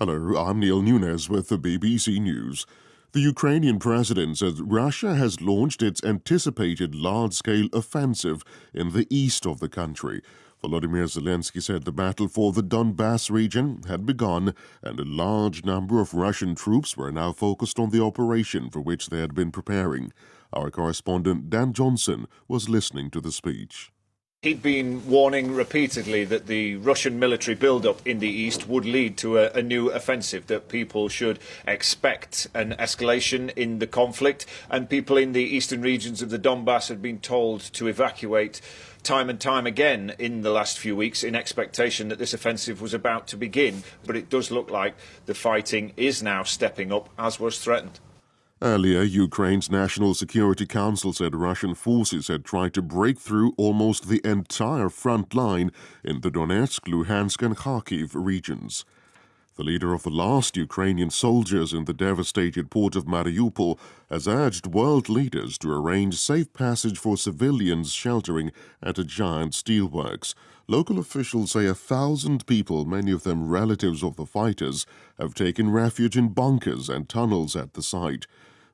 Hello, I'm Neil Nunes with the BBC News. The Ukrainian president says Russia has launched its anticipated large-scale offensive in the east of the country. Volodymyr Zelensky said the battle for the Donbas region had begun and a large number of Russian troops were now focused on the operation for which they had been preparing. Our correspondent Dan Johnson was listening to the speech. He'd been warning repeatedly that the Russian military build-up in the east would lead to a new offensive, that people should expect an escalation in the conflict, and people in the eastern regions of the Donbas had been told to evacuate time and time again in the last few weeks in expectation that this offensive was about to begin. But it does look like the fighting is now stepping up, as was threatened. Earlier, Ukraine's National Security Council said Russian forces had tried to break through almost the entire front line in the Donetsk, Luhansk and Kharkiv regions. The leader of the last Ukrainian soldiers in the devastated port of Mariupol has urged world leaders to arrange safe passage for civilians sheltering at a giant steelworks. Local officials say 1,000 people, many of them relatives of the fighters, have taken refuge in bunkers and tunnels at the site.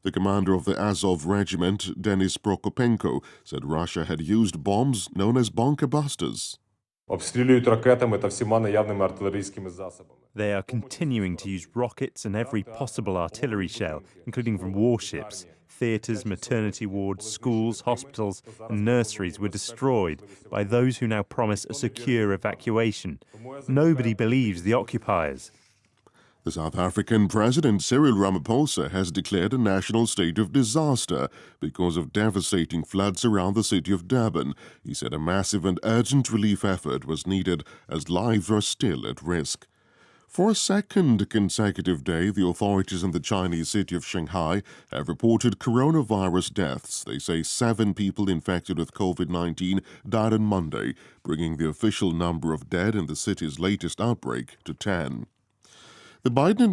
The commander of the Azov regiment, Denis Prokopenko, said Russia had used bombs known as bunker busters. They are continuing to use rockets and every possible artillery shell, including from warships. Theatres, maternity wards, schools, hospitals and nurseries were destroyed by those who now promise a secure evacuation. Nobody believes the occupiers. The South African President Cyril Ramaphosa has declared a national state of disaster because of devastating floods around the city of Durban. He said a massive and urgent relief effort was needed as lives are still at risk. For a second consecutive day, the authorities in the Chinese city of Shanghai have reported coronavirus deaths. They say 7 people infected with COVID-19 died on Monday, bringing the official number of dead in the city's latest outbreak to 10. A Biden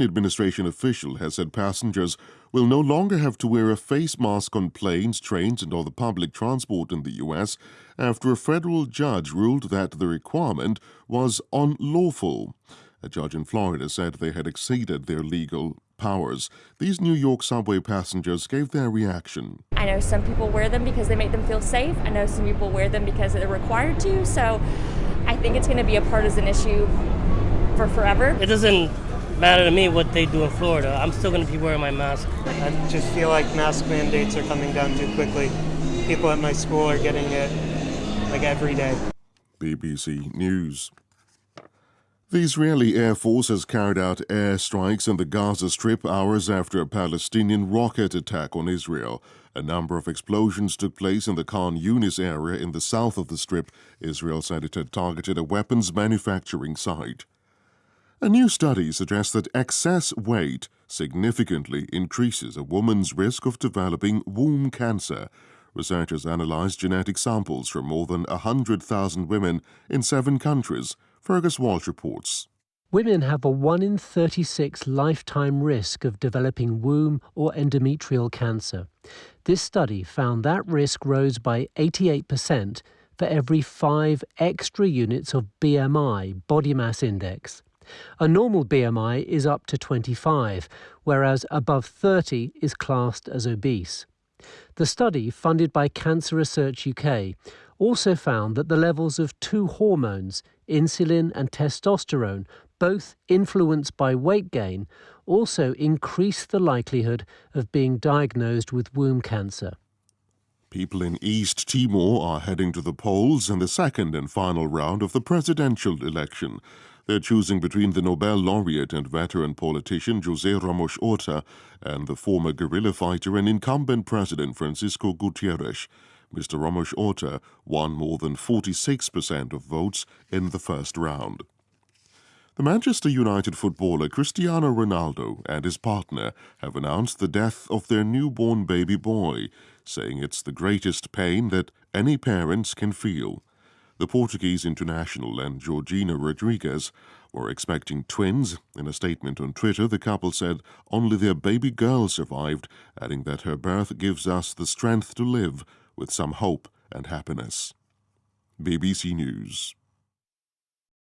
administration official has said passengers will no longer have to wear a face mask on planes, trains, and other public transport in the U.S. after a federal judge ruled that the requirement was unlawful. A judge in Florida said they had exceeded their legal powers. These New York subway passengers gave their reaction. I know some people wear them because they make them feel safe. I know some people wear them because they're required to. So I think it's going to be a partisan issue for forever. It doesn't matter to me what they do in Florida. I'm still going to be wearing my mask. I just feel like mask mandates are coming down too quickly. People at my school are getting it like every day. BBC News. The Israeli Air Force has carried out airstrikes in the Gaza Strip hours after a Palestinian rocket attack on Israel. A number of explosions took place in the Khan Yunis area in the south of the Strip. Israel said it had targeted a weapons manufacturing site. A new study suggests that excess weight significantly increases a woman's risk of developing womb cancer. Researchers analyzed genetic samples from more than 100,000 women in 7 countries. Fergus Walsh reports. Women have a 1 in 36 lifetime risk of developing womb or endometrial cancer. This study found that risk rose by 88% for every 5 extra units of BMI, body mass index. A normal BMI is up to 25, whereas above 30 is classed as obese. The study, funded by Cancer Research UK, also found that the levels of 2 hormones, insulin and testosterone, both influenced by weight gain, also increase the likelihood of being diagnosed with womb cancer. People in East Timor are heading to the polls in the second and final round of the presidential election. They're choosing between the Nobel laureate and veteran politician José Ramos Horta and the former guerrilla fighter and incumbent president Francisco Gutierrez. Mr. Ramos Horta won more than 46% of votes in the first round. The Manchester United footballer Cristiano Ronaldo and his partner have announced the death of their newborn baby boy, saying it's the greatest pain that any parents can feel. The Portuguese international and Georgina Rodriguez were expecting twins. In a statement on Twitter, the couple said only their baby girl survived, adding that her birth gives us the strength to live with some hope and happiness. BBC News.